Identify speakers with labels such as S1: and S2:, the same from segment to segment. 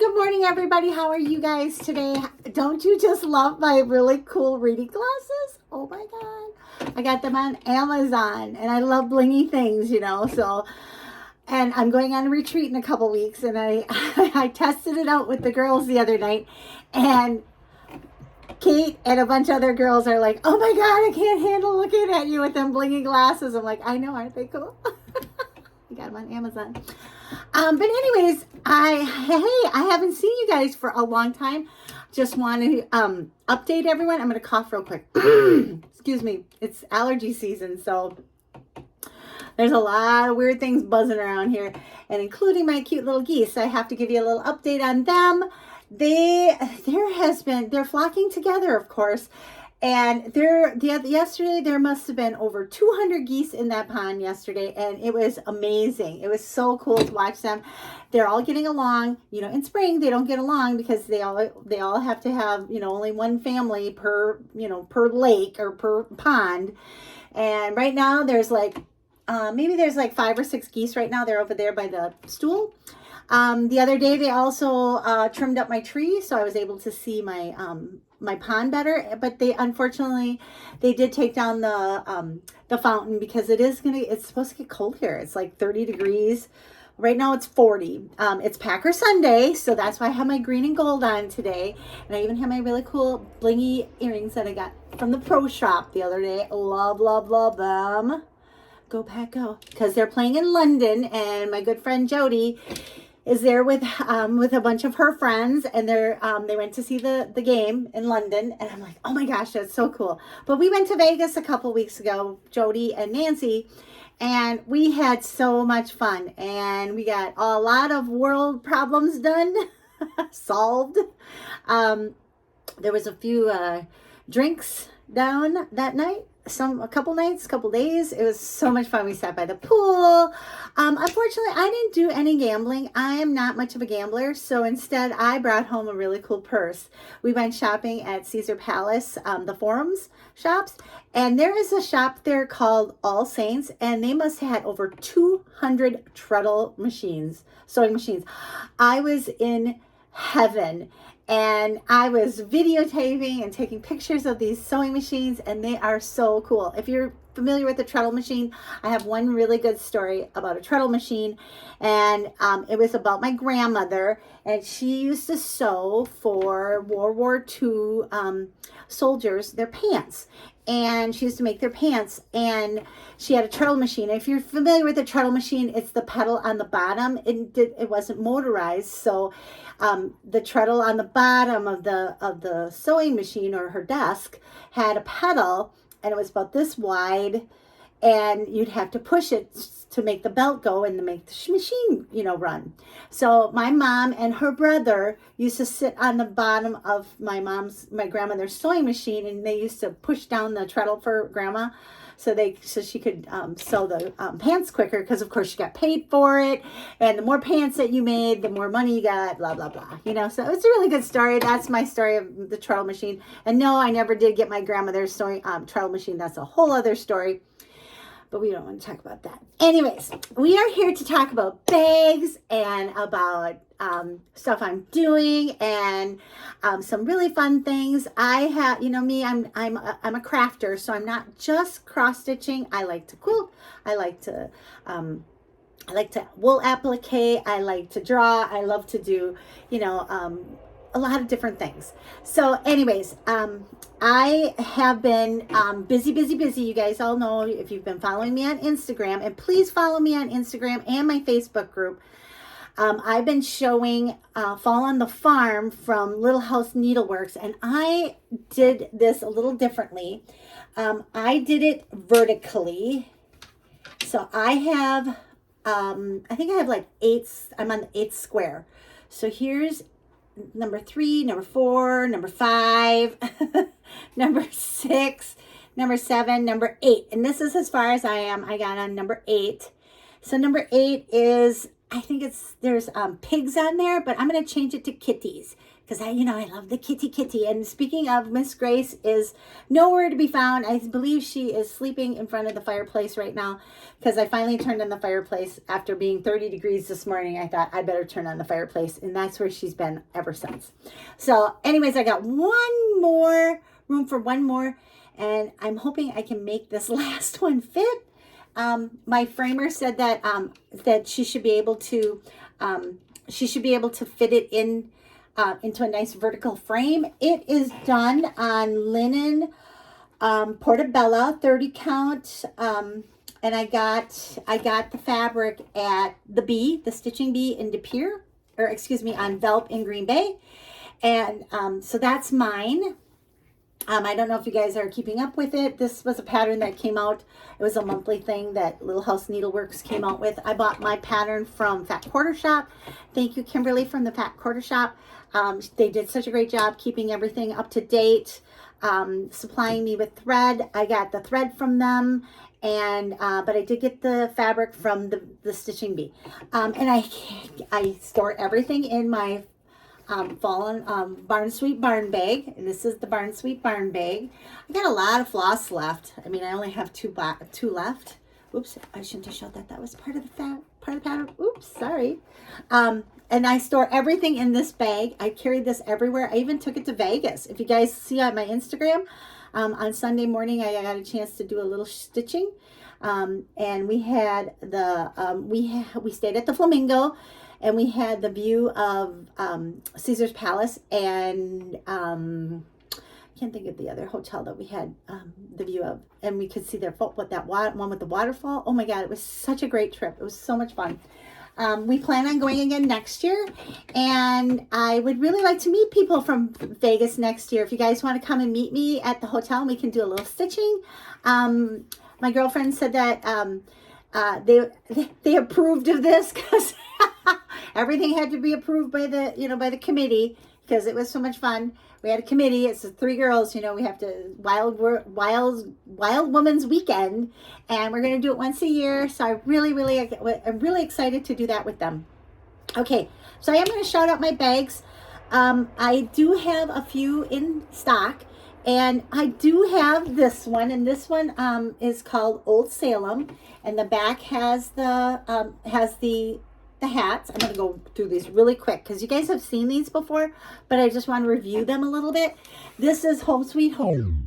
S1: Good morning, everybody. How are you guys today? Don't you just love my really cool reading glasses? Oh my God. I got them on Amazon and I love blingy things, so, and I'm going on a retreat in a couple weeks and I tested it out with the girls the other night and Kate and a bunch of other girls are like, oh my God, I can't handle looking at you with them blingy glasses. I'm like, I know, aren't they cool? I got them on Amazon. But anyways, I haven't seen you guys for a long time. Just want to update everyone. I'm going to cough real quick. Excuse me. It's allergy season, so there's a lot of weird things buzzing around here, and including my cute little geese. I have to give you a little update on them. They're flocking together, of course. And yesterday, there must have been over 200 geese in that pond yesterday, and it was amazing. It was so cool to watch them. They're all getting along. In spring, they don't get along because they all have to have, only one family per lake or per pond. And right now, there's maybe there's 5 or 6 geese right now. They're over there by the stool. The other day, they also trimmed up my tree, so I was able to see my pond better. But unfortunately they did take down the fountain because it's supposed to get cold here. It's like 30 degrees. Right now it's 40. It's Packer Sunday, so that's why I have my green and gold on today. And I even have my really cool blingy earrings that I got from the pro shop the other day. Love, love, love them. Go Pack Go. Because they're playing in London, and my good friend Jody is there with a bunch of her friends, and they went to see the game in London, and I'm like, oh my gosh, that's so cool. But we went to Vegas a couple weeks ago, Jody and Nancy, and we had so much fun, and we got a lot of world problems done, solved. There was a few drinks down that night. A couple days. It was so much fun. We sat by the pool. Unfortunately, I didn't do any gambling. I am not much of a gambler, so instead I brought home a really cool purse. We went shopping at Caesar Palace, the Forums shops, and there is a shop there called All Saints, and they must have had over 200 treadle machines, sewing machines. I was in heaven. And I was videotaping and taking pictures of these sewing machines, and they are so cool. If you're familiar with the treadle machine, I have one really good story about a treadle machine, and it was about my grandmother, and she used to sew for World War II soldiers their pants. And she used to make their pants, and she had a treadle machine. If you're familiar with the treadle machine, it's the pedal on the bottom. It wasn't motorized, so the treadle on the bottom of the sewing machine or her desk had a pedal, and it was about this wide, and you'd have to push it to make the belt go and to make the machine, run. So my mom and her brother used to sit on the bottom of my grandmother's sewing machine, and they used to push down the treadle for grandma so she could sew the pants quicker, because of course she got paid for it, and the more pants that you made, the more money you got, blah blah blah. So it's a really good story. That's my story of the treadle machine. And no, I never did get my grandmother's sewing treadle machine. That's a whole other story. But we don't want to talk about that. Anyways, we are here to talk about bags and about stuff I'm doing, and some really fun things. I have, me, I'm a crafter, so I'm not just cross stitching. I like to quilt. I like to wool applique. I like to draw. I love to do, a lot of different things. So anyways, I have been busy. You guys all know if you've been following me on Instagram, and please follow me on Instagram and my Facebook group. I've been showing Fall on the Farm from Little House Needleworks, and I did this a little differently. I did it vertically. So I have, I think I have like 8, I'm on the 8th square. So here's number 3, number 4, number 5, number 6, number 7, number 8. And this is as far as I am. I got on number 8. So number 8 is I think there's pigs on there, but I'm going to change it to kitties because I love the kitty. And speaking of, Miss Grace is nowhere to be found. I believe she is sleeping in front of the fireplace right now because I finally turned on the fireplace after being 30 degrees this morning. I thought I better turn on the fireplace, and that's where she's been ever since. So anyways, I got room for one more, and I'm hoping I can make this last one fit. My framer said that that she should be able to fit it in into a nice vertical frame. It is done on linen portobello 30 count, and I got the fabric at the Stitching Bee in De Pere, or excuse me, on Velp in Green Bay, and so that's mine. I don't know if you guys are keeping up with it. This was a pattern that came out. It was a monthly thing that Little House Needleworks came out with. I bought my pattern from Fat Quarter Shop. Thank you, Kimberly, from the Fat Quarter Shop. They did such a great job keeping everything up to date, supplying me with thread. I got the thread from them, and but I did get the fabric from the Stitching Bee. And I store everything in my Barn Sweet Barn bag, and this is the Barn Sweet Barn bag. I got a lot of floss left. I mean, I only have two left. Oops, I shouldn't have showed that. That was part of the pattern. Oops, sorry. And I store everything in this bag. I carried this everywhere. I even took it to Vegas. If you guys see on my Instagram, on Sunday morning, I got a chance to do a little stitching, and we had we stayed at the Flamingo. And we had the view of Caesar's Palace, and I can't think of the other hotel that we had the view of. And we could see their one with the waterfall. Oh my God, it was such a great trip. It was so much fun. We plan on going again next year, and I would really like to meet people from Vegas next year. If you guys want to come and meet me at the hotel, and we can do a little stitching. My girlfriend said that they approved of this because everything had to be approved by the committee, because it was so much fun. We had a committee. It's 3 girls. We have to wild woman's weekend, and we're going to do it once a year. So I'm really excited to do that with them. Okay, so I am going to shout out my bags. I do have a few in stock, and I do have this one, and this one is called Old Salem, and the back has the hats. I'm going to go through these really quick because you guys have seen these before, but I just want to review them a little bit. This is Home Sweet Home.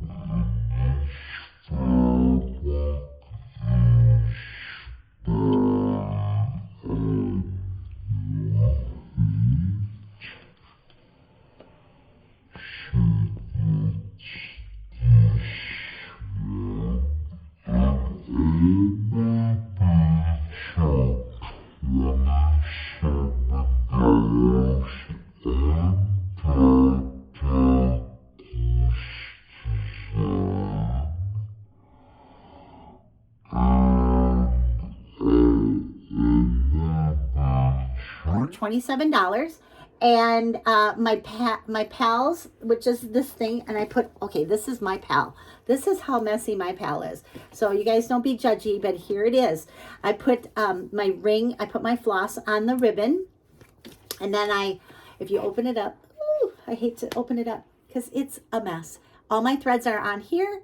S1: $27, and my pals, which is this thing, and I put, okay, this is my pal. This is how messy my pal is. So you guys don't be judgy, but here it is. I put my ring, I put my floss on the ribbon, and then if you open it up, I hate to open it up because it's a mess. All my threads are on here.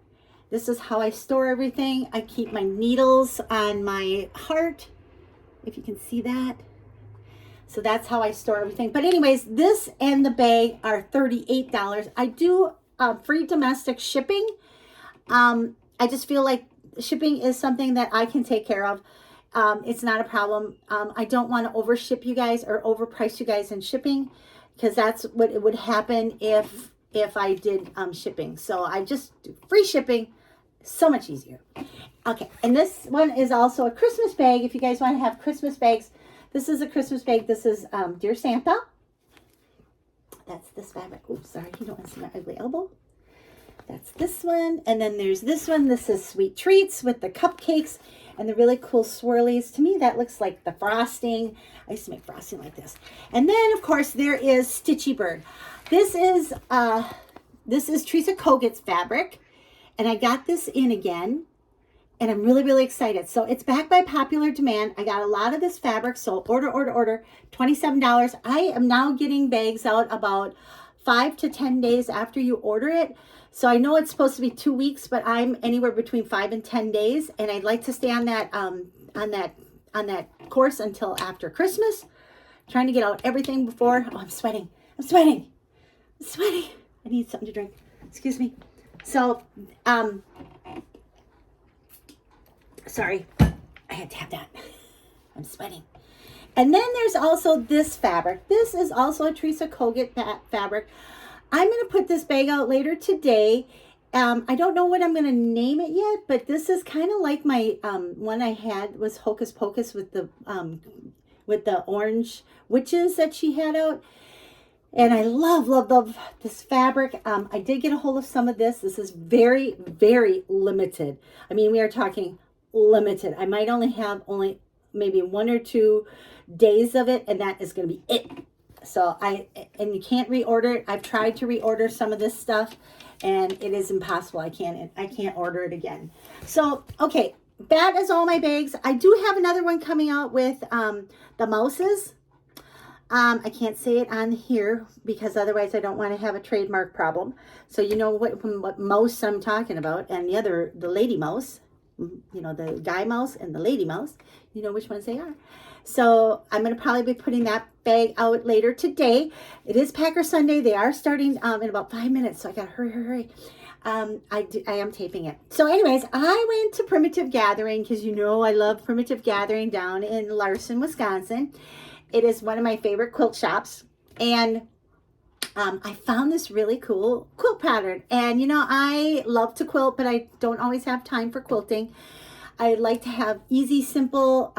S1: This is how I store everything. I keep my needles on my heart, if you can see that. So that's how I store everything. But anyways, this and the bag are $38. I do free domestic shipping. I just feel like shipping is something that I can take care of. It's not a problem. I don't want to overship you guys or overprice you guys in shipping, because that's what it would happen if I did shipping. So I just do free shipping. So much easier. Okay, and this one is also a Christmas bag. If you guys want to have Christmas bags, this is a Christmas bag. This is Dear Santa. That's this fabric. Oops, sorry, you don't want to see my ugly elbow. That's this one. And then there's this one. This is Sweet Treats with the cupcakes and the really cool swirlies. To me, that looks like the frosting. I used to make frosting like this. And then, of course, there is Stitchy Bird. This is Teresa Kogut's fabric. And I got this in again. and I'm really, really excited. So it's back by popular demand. I got a lot of this fabric. So order, $27. I am now getting bags out about 5 to 10 days after you order it. So I know it's supposed to be 2 weeks, but I'm anywhere between 5 and 10 days. And I'd like to stay on that course until after Christmas. Trying to get out everything before. Oh, I'm sweating. I'm sweating. I'm sweating. I need something to drink. Excuse me. So, sorry. I had to have that. I'm sweating. And then there's also this fabric. This is also a Teresa Kogut fabric. I'm going to put this bag out later today. I don't know what I'm going to name it yet, but this is kind of like my one I had was Hocus Pocus with the orange witches that she had out. And I love, love, love this fabric. I did get a hold of some of this. This is very, very limited. I mean, we are talking limited. I might only have maybe 1 or 2 days of it, and that is going to be it. So and you can't reorder it. I've tried to reorder some of this stuff, and it is impossible. I can't order it again. So, okay, that is all my bags. I do have another one coming out with the mouses. I can't say it on here because otherwise I don't want to have a trademark problem. So you know what mouse I'm talking about, and the lady mouse, you know, the guy mouse and the lady mouse, you know which ones they are. So I'm going to probably be putting that bag out later today. It is Packer Sunday. They are starting in about 5 minutes, so I got to hurry. I am taping it. So anyways, I went to Primitive Gathering because you know I love Primitive Gathering down in Larson, Wisconsin. It is one of my favorite quilt shops, and I found this really cool quilt pattern. And you know, I love to quilt, but I don't always have time for quilting. I like to have easy, simple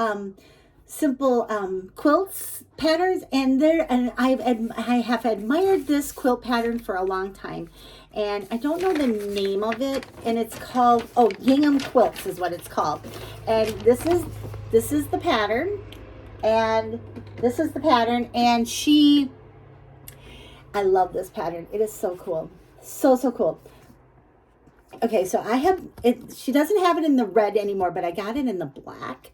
S1: quilts patterns, and I have admired this quilt pattern for a long time. And I don't know the name of it, and it's called Gingham Quilts is what it's called. And this is the pattern. And this is the pattern, and I love this pattern. It is so cool. So cool. Okay, so I have it. She doesn't have it in the red anymore, but I got it in the black.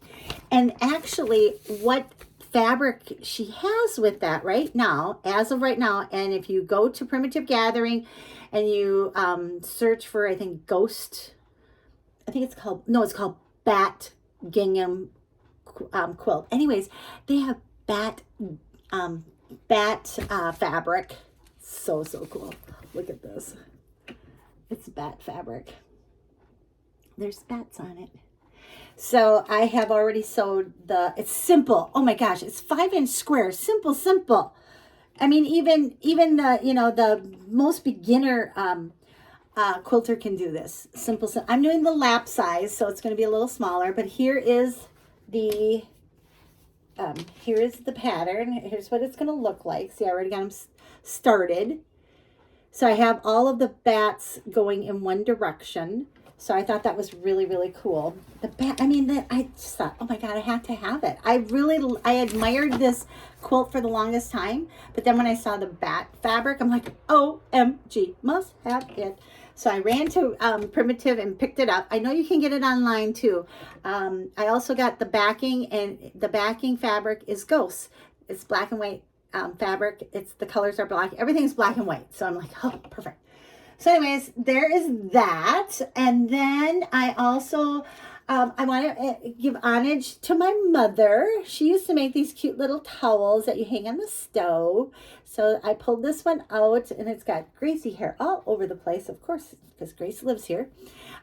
S1: And actually, what fabric she has with that right now, as of right now, and if you go to Primitive Gathering and you search for, I think, Ghost, it's called Bat Gingham quilt. Anyways, they have bat fabric. So cool. Look at this. It's bat fabric. There's bats on it. So I have already sewed it's simple. Oh my gosh, it's 5-inch square. Simple. I mean, even the, you know, the most beginner quilter can do this. Simple. I'm doing the lap size, so it's going to be a little smaller, but here is the pattern. Here's what it's going to look like. See, I already got them started. So I have all of the bats going in one direction. So I thought that was really, really cool. I just thought, oh my God, I had to have it. I admired this quilt for the longest time. But then when I saw the bat fabric, I'm like, OMG, must have it. So I ran to Primitive and picked it up. I know you can get it online too. I also got the backing, and the backing fabric is Ghost. It's black and white fabric. The colors are black. Everything's black and white. So I'm like, oh, perfect. So anyways, there is that. And then I also, I want to give homage to my mother. She used to make these cute little towels that you hang on the stove. So I pulled this one out, and it's got Gracie hair all over the place, of course, because Grace lives here.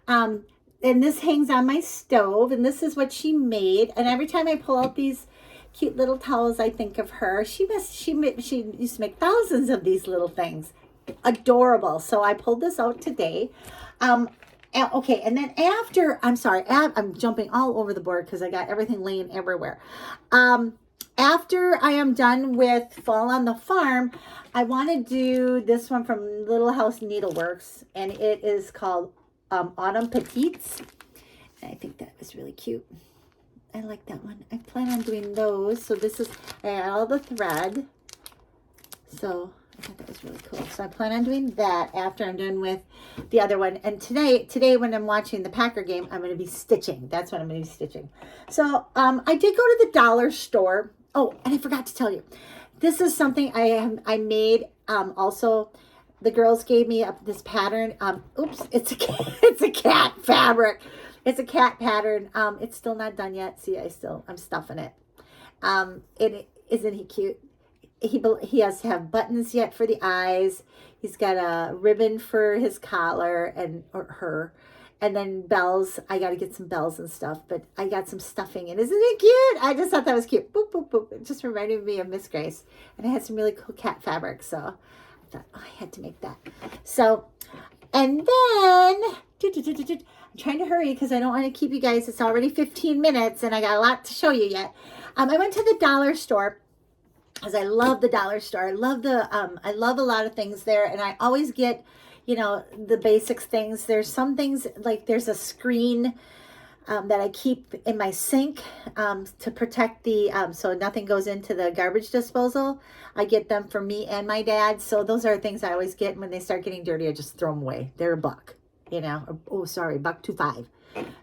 S1: And this hangs on my stove, and this is what she made. And every time I pull out these cute little towels, I think of her. She used to make thousands of these little things. Adorable. So I pulled this out today. Okay, and then after, I'm jumping all over the board because I got everything laying everywhere. After I am done with Fall on the Farm, I want to do this one from Little House Needleworks, and it is called Autumn Petites. And I think that was really cute. I like that one. I plan on doing those. So this is, I got all the thread. So I thought that was really cool. So I plan on doing that after I'm done with the other one. And today when I'm watching the Packer game, I'm going to be stitching. That's what I'm going to be stitching. So I did go to the dollar store. Oh, and I forgot to tell you. This is something I made. Also, the girls gave me this pattern. Oops, it's a cat fabric. It's a cat pattern. It's still not done yet. See, I'm stuffing it. Isn't he cute? He has to have buttons yet for the eyes. He's got a ribbon for his collar or her. And then bells. I got to get some bells and stuff, but I got some stuffing. And isn't it cute? I just thought that was cute. Boop, boop, boop. It just reminded me of Miss Grace. And I had some really cool cat fabric. So I thought, I had to make that. So, and then, I'm trying to hurry because I don't want to keep you guys. It's already 15 minutes and I got a lot to show you yet. I went to the dollar store because I love the dollar store. I love a lot of things there. And I always get, the basics things. There's some things like there's a screen that I keep in my sink to protect so nothing goes into the garbage disposal. I get them for me and my dad. So those are things I always get. When they start getting dirty, I just throw them away. They're $1, $1.25.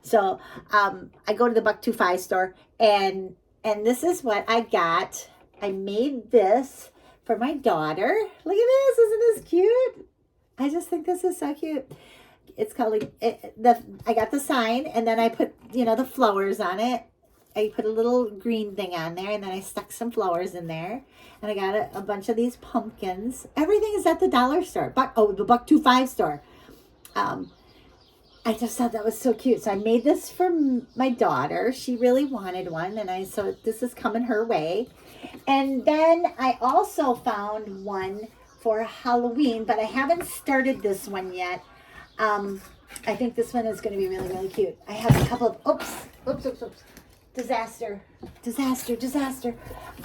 S1: So I go to the $1.25 store and this is what I got. I made this for my daughter. Look at this. Isn't this cute? I just think this is so cute. It's called I got the sign and then I put, the flowers on it. I put a little green thing on there and then I stuck some flowers in there. And I got a bunch of these pumpkins. Everything is at the dollar store. The $1.25 store. I just thought that was so cute. So I made this for my daughter. She really wanted one. So this is coming her way. And then I also found one for Halloween, but I haven't started this one yet. I think this one is going to be really, really cute. I have a couple of, oops. Disaster.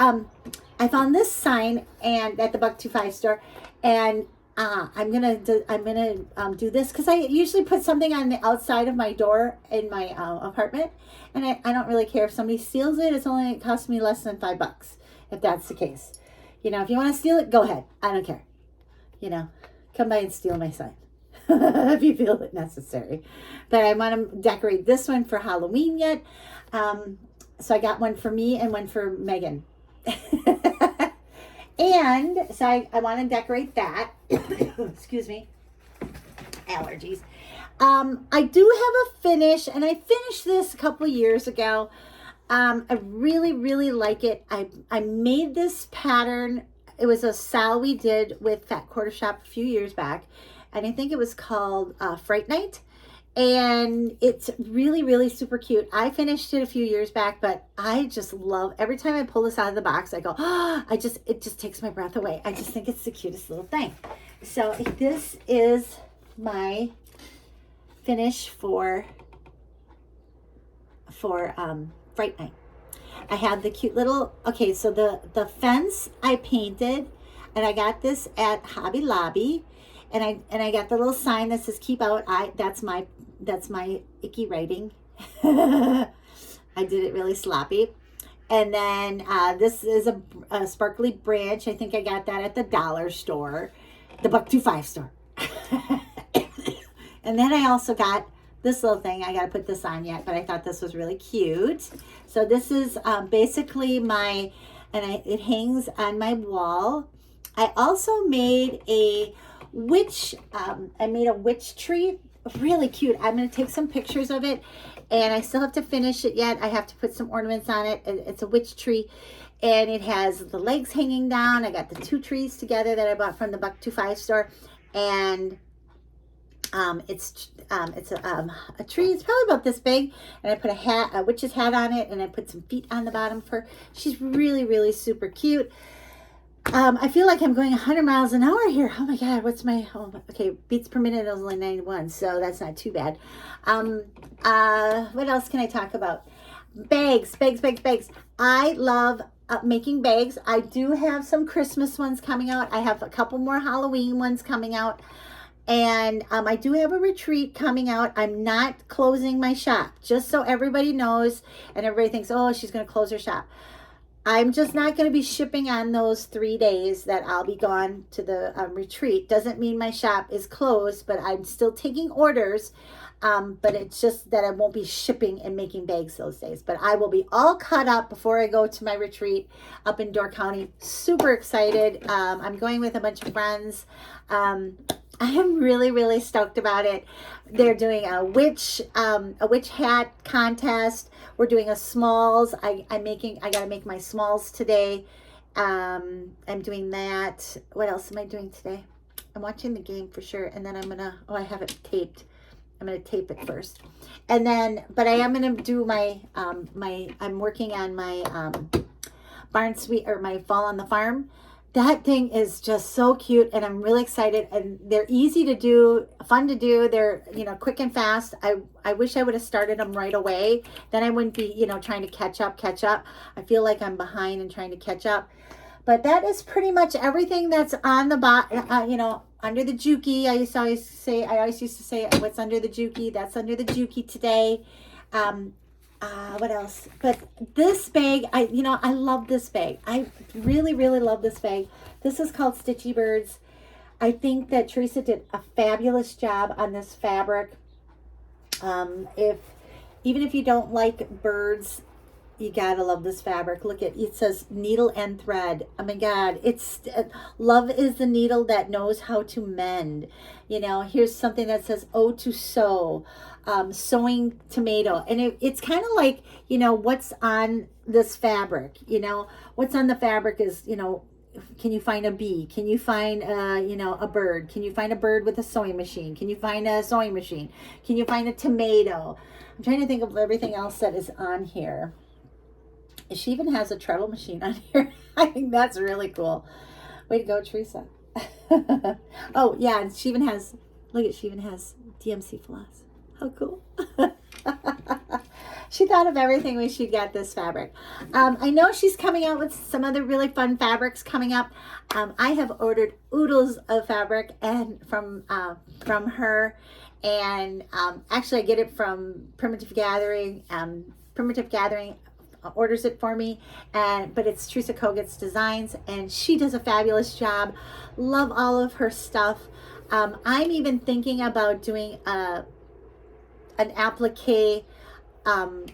S1: I found this sign and at the $1.25 store, and I'm gonna do this because I usually put something on the outside of my door in my apartment, and I don't really care if somebody steals it. It costs me less than $5 if that's the case. If you want to steal it, go ahead. I don't care. Come by and steal my sign if you feel it necessary. But I want to decorate this one for Halloween yet. So I got one for me and one for Megan. And so I want to decorate that. Excuse me. Allergies. I do have a finish, and I finished this a couple years ago. I really, really like it. I made this pattern. It was a sale we did with Fat Quarter Shop a few years back, and I think it was called Fright Night. And it's really, really super cute. I finished it a few years back, but I just love, every time I pull this out of the box, I go, it just takes my breath away. I just think it's the cutest little thing. So this is my finish for Fright Night. I have the cute little, so the fence I painted, and I got this at Hobby Lobby, and I got the little sign that says "Keep Out." That's my icky writing. I did it really sloppy. And then this is a sparkly branch. I think I got that at the dollar store, the $1.25 store. And then I also got this little thing. I got to put this on yet, but I thought this was really cute. So this is basically it hangs on my wall. I also made a witch tree. Really cute. I'm going to take some pictures of it, and I still have to finish it yet. I have to put some ornaments on it. It's a witch tree, and it has the legs hanging down. I got the two trees together that I bought from the $1.25 store, and it's a tree. It's probably about this big, and I put a witch's hat on it, and I put some feet on the bottom for her. She's really, really super cute. I feel like I'm going 100 miles an hour here. Oh my God, beats per minute is only 91, so that's not too bad. What else can I talk about? Bags. I love making bags. I do have some Christmas ones coming out. I have a couple more Halloween ones coming out. And I do have a retreat coming out. I'm not closing my shop, just so everybody knows and everybody thinks, oh, she's going to close her shop. I'm just not going to be shipping on those 3 days that I'll be gone to the retreat. Doesn't mean my shop is closed, but I'm still taking orders. But it's just that I won't be shipping and making bags those days. But I will be all caught up before I go to my retreat up in Door County. Super excited. I'm going with a bunch of friends. I am really, really stoked about it. They're doing a witch hat contest. We're doing a smalls. I gotta make my smalls today. I'm doing that. What else am I doing today? I'm watching the game for sure. And then I have it taped. I'm going to tape it first. And then, but I am going to do I'm working on my barn suite, or my fall on the farm. That thing is just so cute, and I'm really excited, and they're easy to do, fun to do. They're, quick and fast. I wish I would have started them right away. Then I wouldn't be, trying to catch up. I feel like I'm behind and trying to catch up. But that is pretty much everything that's on the under the Juki. I always used to say, what's under the Juki? That's under the Juki today. What else? But this bag, I love this bag. I really, really love this bag. This is called Stitchy Birds. I think that Teresa did a fabulous job on this fabric. Even if you don't like birds, you gotta love this fabric. Look at it says needle and thread. Oh my God, it's love is the needle that knows how to mend. Here's something that says "Oh to sew," sewing tomato, and it's kind of like what's on this fabric. What's on the fabric is can you find a bee? Can you find a bird? Can you find a bird with a sewing machine? Can you find a sewing machine? Can you find a tomato? I'm trying to think of everything else that is on here. She even has a treadle machine on here. I think that's really cool. Way to go, Teresa. Oh, yeah, and she even has DMC floss. How cool. She thought of everything when she got this fabric. I know she's coming out with some other really fun fabrics coming up. I have ordered oodles of fabric and from her. And actually, I get it from Primitive Gathering. Primitive Gathering orders it for me, but it's Teresa Kogut's designs, and she does a fabulous job. Love all of her stuff. I'm even thinking about doing an applique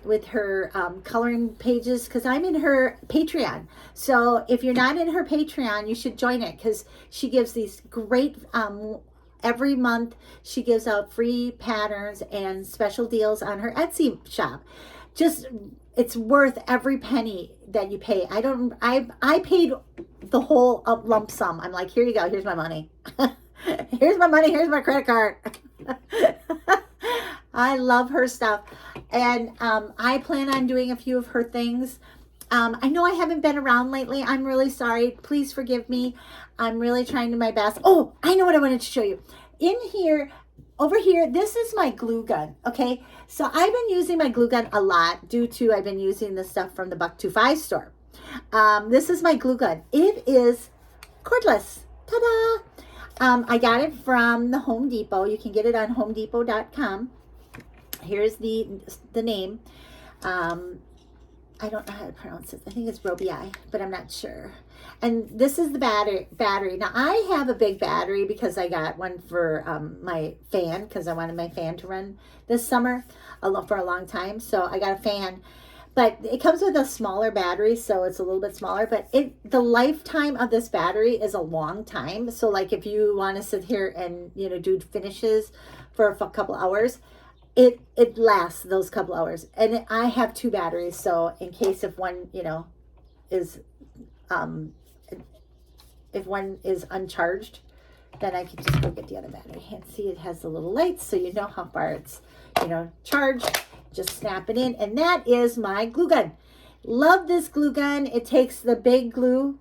S1: with her coloring pages, because I'm in her Patreon. So if you're not in her Patreon, you should join it, because she gives these great every month she gives out free patterns and special deals on her Etsy shop. It's worth every penny that you pay. I paid the whole lump sum. I'm like, here you go. Here's my money. Here's my money. Here's my credit card. I love her stuff. And I plan on doing a few of her things. I know I haven't been around lately. I'm really sorry. Please forgive me. I'm really trying to my best. Oh, I know what I wanted to show you. In here, over here, this is my glue gun, okay? So I've been using my glue gun a lot due to I've been using the stuff from the Buck25 store. This is my glue gun. It is cordless. Ta-da! I got it from the Home Depot. You can get it on homedepot.com. Here's the name. I don't know how to pronounce it. I think it's Robii, but I'm not sure. And this is the battery. Now, I have a big battery because I got one for my fan, because I wanted my fan to run this summer for a long time. So I got a fan. But it comes with a smaller battery, so it's a little bit smaller. But the lifetime of this battery is a long time. So, like, if you want to sit here and, do finishes for a couple hours, it lasts those couple hours. And I have 2 batteries, so in case if one, is if one is uncharged, then I can just go get the other battery. And see, it has the little lights, so you know how far it's, charged. Just snap it in, and that is my glue gun. Love this glue gun. It takes the big glue.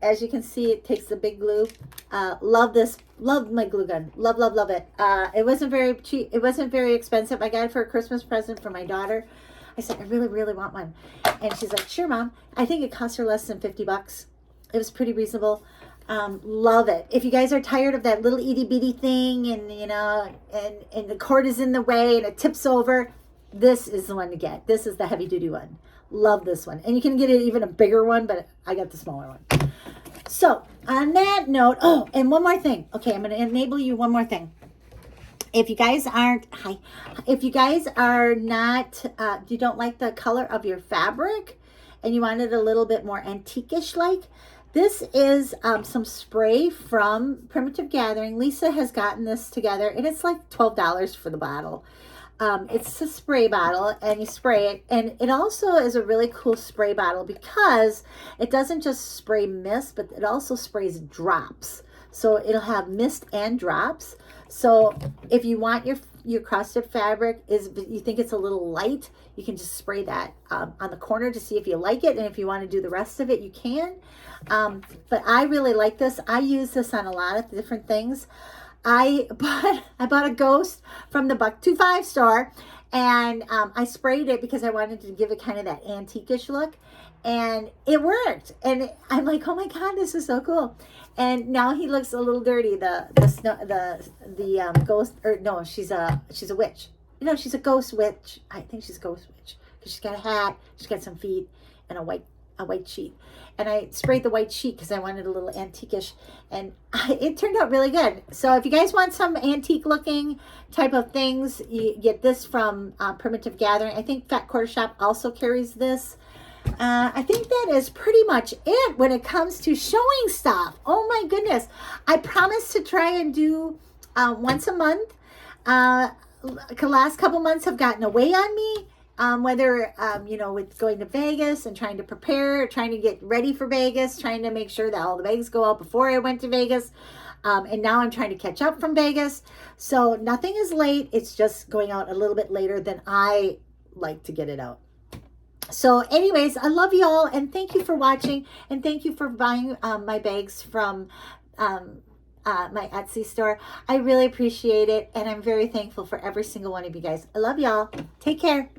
S1: As you can see, it takes the big glue. Love this. Love my glue gun. Love, love, love it. It wasn't very cheap. It wasn't very expensive. I got it for a Christmas present for my daughter. I said, I really, really want one. And she's like, sure, Mom. I think it cost her less than $50. It was pretty reasonable. Love it. If you guys are tired of that little itty bitty thing, and and the cord is in the way and it tips over, this is the one to get. This is the heavy duty one. Love this one. And you can get even a bigger one, but I got the smaller one. So on that note, oh, and one more thing. Okay, I'm going to enable you one more thing. If you guys if you guys are not, you don't like the color of your fabric and you want it a little bit more antique-ish like, this is some spray from Primitive Gathering. Lisa has gotten this together and it's like $12 for the bottle. It's a spray bottle and you spray it, and it also is a really cool spray bottle because it doesn't just spray mist, but it also sprays drops. So it'll have mist and drops. So if you want your crusted fabric, you think it's a little light, you can just spray that on the corner to see if you like it. And if you want to do the rest of it, you can. But I really like this. I use this on a lot of different things. I bought a ghost from the Buck25 store, and I sprayed it because I wanted to give it kind of that antique-ish look, and it worked. And I'm like, oh my God, this is so cool. And now he looks a little dirty. The ghost, or no, she's a witch. No, she's a ghost witch. I think she's a ghost witch because she's got a hat, she's got some feet, and a white sheet. And I sprayed the white sheet because I wanted a little antique-ish, and it turned out really good. So if you guys want some antique looking type of things, you get this from Primitive Gathering. I think Fat Quarter Shop also carries this. I think that is pretty much it when it comes to showing stuff. Oh my goodness. I promise to try and do once a month. The last couple months have gotten away on me. Whether, with going to Vegas and trying to prepare, trying to get ready for Vegas, trying to make sure that all the bags go out before I went to Vegas. And now I'm trying to catch up from Vegas. So nothing is late. It's just going out a little bit later than I like to get it out. So anyways, I love you all, and thank you for watching, and thank you for buying my bags from my Etsy store. I really appreciate it, and I'm very thankful for every single one of you guys. I love y'all. Take care.